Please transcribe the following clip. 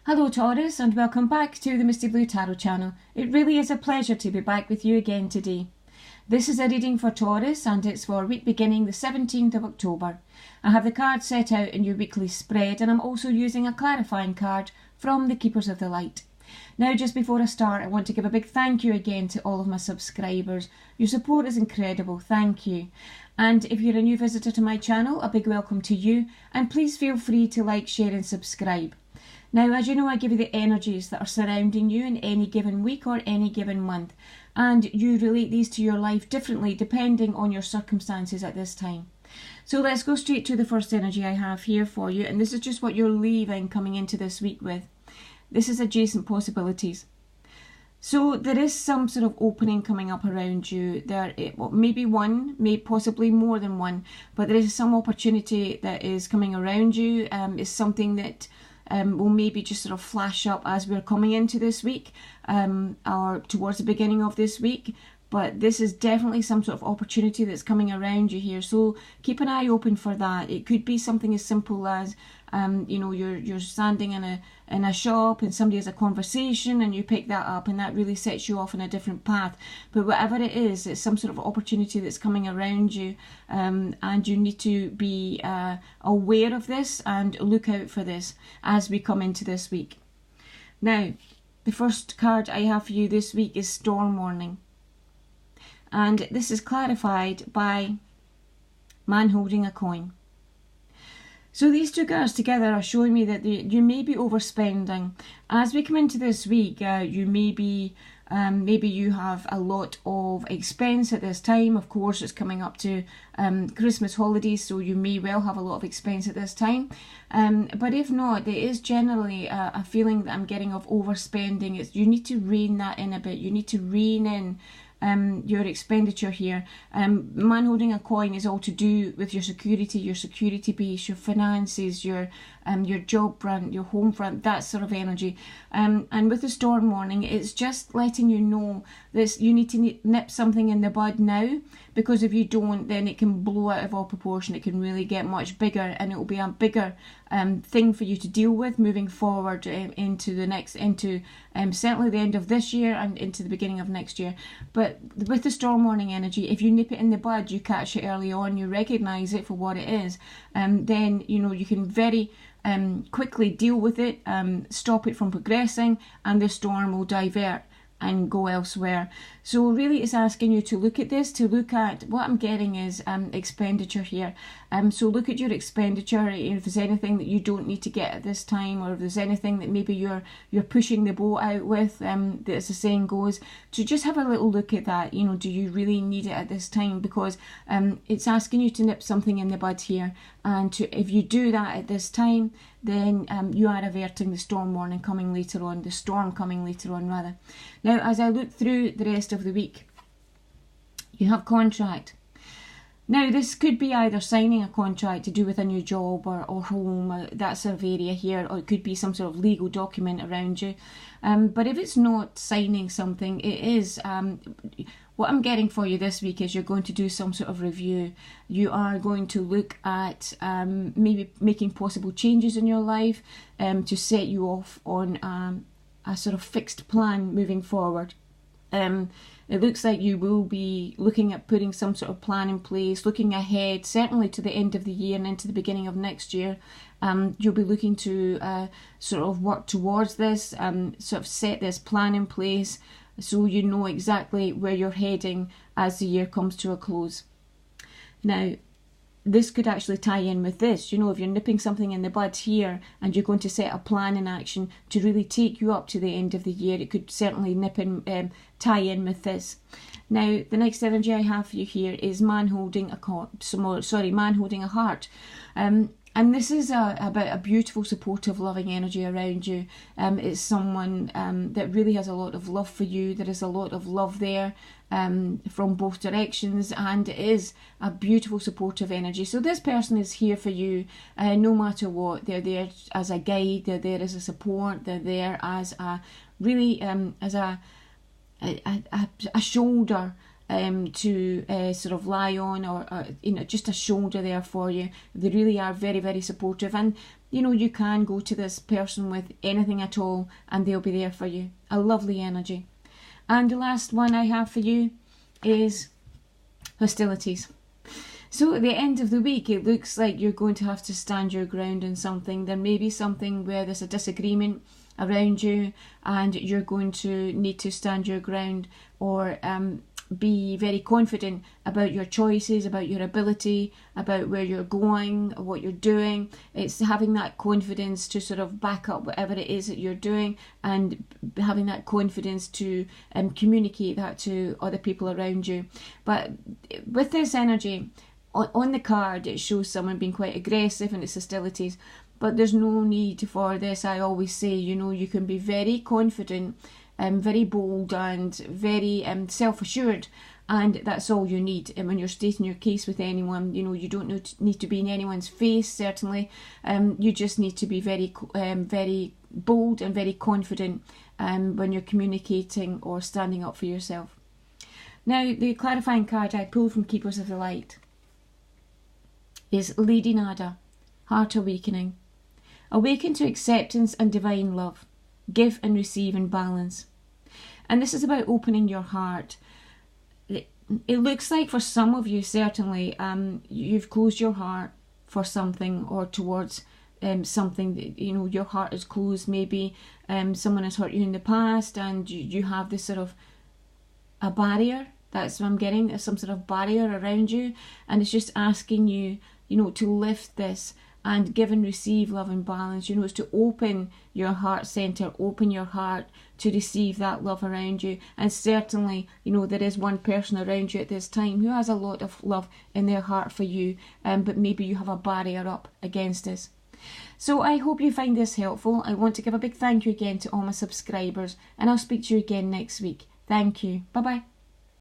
Hello Taurus, and welcome back to the Misty Blue Tarot channel. It really is a pleasure to be back with you again today. This is a reading for Taurus and it's for week beginning the 17th of October. I have the cards set out in your weekly spread and I'm also using a clarifying card from the Keepers of the Light. Now, just before I start, I want to give a big thank you again to all of my subscribers. Your support is incredible, thank you. And if you're a new visitor to my channel, a big welcome to you, and please feel free to like, share and subscribe. Now, as you know, I give you the energies that are surrounding you in any given week or any given month, and you relate these to your life differently depending on your circumstances at this time. So let's go straight to the first energy I have here for you, and this is just what you're leaving coming into this week with. This is adjacent possibilities. So there is some sort of opening coming up around you. There may be one, may possibly more than one, but there is some opportunity that is coming around you. Is something that will maybe just sort of flash up as we're coming into this week or towards the beginning of this week. But this is definitely some sort of opportunity that's coming around you here. So keep an eye open for that. It could be something as simple as, you know, you're standing in a shop and somebody has a conversation and you pick that up and that really sets you off on a different path. But whatever it is, it's some sort of opportunity that's coming around you, and you need to be aware of this and look out for this as we come into this week. Now, the first card I have for you this week is Storm Warning. And this is clarified by Man Holding a Coin. So these two cards together are showing me that you may be overspending. As we come into this week, you may be, maybe you have a lot of expense at this time. Of course, it's coming up to Christmas holidays, so you may well have a lot of expense at this time. But if not, there is generally a feeling that I'm getting of overspending. You need to rein that in a bit. You need to rein in your expenditure here. Man holding a coin is all to do with your security base, your finances, your job front, your home front, that sort of energy. And with the storm warning, it's just letting you know this. You need to nip something in the bud now, because if you don't, then it can blow out of all proportion. It can really get much bigger, and it will be a bigger thing for you to deal with moving forward into certainly the end of this year and into the beginning of next year. But with the storm warning energy, if you nip it in the bud, you catch it early on, you recognise it for what it is, then you know you can very quickly deal with it, stop it from progressing, and the storm will divert and go elsewhere. So really it's asking you to look at this, to look at what I'm getting is expenditure here. So look at your expenditure, if there's anything that you don't need to get at this time, or if there's anything that maybe you're pushing the boat out with, as the saying goes, to just have a little look at that. You know, do you really need it at this time? Because it's asking you to nip something in the bud here, and if you do that at this time, then you are averting the storm warning coming later on, the storm coming later on rather. Now, as I look through the rest of the week, you have contract. Now, this could be either signing a contract to do with a new job or home, that sort of area here, or it could be some sort of legal document around you. But if it's not signing something, it is, what I'm getting for you this week is you're going to do some sort of review. You are going to look at maybe making possible changes in your life to set you off on a sort of fixed plan moving forward. It looks like you will be looking at putting some sort of plan in place, looking ahead, certainly to the end of the year and into the beginning of next year. You'll be looking to sort of work towards this, sort of set this plan in place so you know exactly where you're heading as the year comes to a close. Now, this could actually tie in with this. You know, if you're nipping something in the bud here and you're going to set a plan in action to really take you up to the end of the year, it could certainly tie in with this. Now, the next energy I have for you here is man holding a heart. And this is about a beautiful, supportive, loving energy around you. It's someone that really has a lot of love for you. There is a lot of love there from both directions, and it is a beautiful, supportive energy. So this person is here for you no matter what. They're there as a guide, they're there as a support, they're there as a really as a shoulder to sort of lie on, or you know, just a shoulder there for you. They really are very, very supportive, and you know, you can go to this person with anything at all and they'll be there for you. A lovely energy. And the last one I have for you is hostilities. So at the end of the week, it looks like you're going to have to stand your ground on something. There may be something where there's a disagreement around you and you're going to need to stand your ground, or be very confident about your choices, about your ability, about where you're going, what you're doing. It's having that confidence to sort of back up whatever it is that you're doing, and having that confidence to communicate that to other people around you. But with this energy, on the card, it shows someone being quite aggressive and it's hostilities. But there's no need for this. I always say, you know, you can be very confident, very bold and very self-assured, and that's all you need. And when you're stating your case with anyone, you know, you don't need to be in anyone's face, certainly. You just need to be very bold and very confident when you're communicating or standing up for yourself. Now, the clarifying card I pulled from Keepers of the Light is Lady Nada, Heart Awakening. Awaken to acceptance and divine love. Give and receive in balance. And this is about opening your heart. It looks like for some of you, certainly, you've closed your heart for something or towards something that, you know, your heart is closed. Maybe someone has hurt you in the past and you have this sort of a barrier. That's what I'm getting. There's some sort of barrier around you, and it's just asking you, you know, to lift this and give and receive love and balance. You know, it's to open your heart centre, open your heart to receive that love around you. And certainly, you know, there is one person around you at this time who has a lot of love in their heart for you, but maybe you have a barrier up against this. So I hope you find this helpful. I want to give a big thank you again to all my subscribers, and I'll speak to you again next week. Thank you. Bye-bye.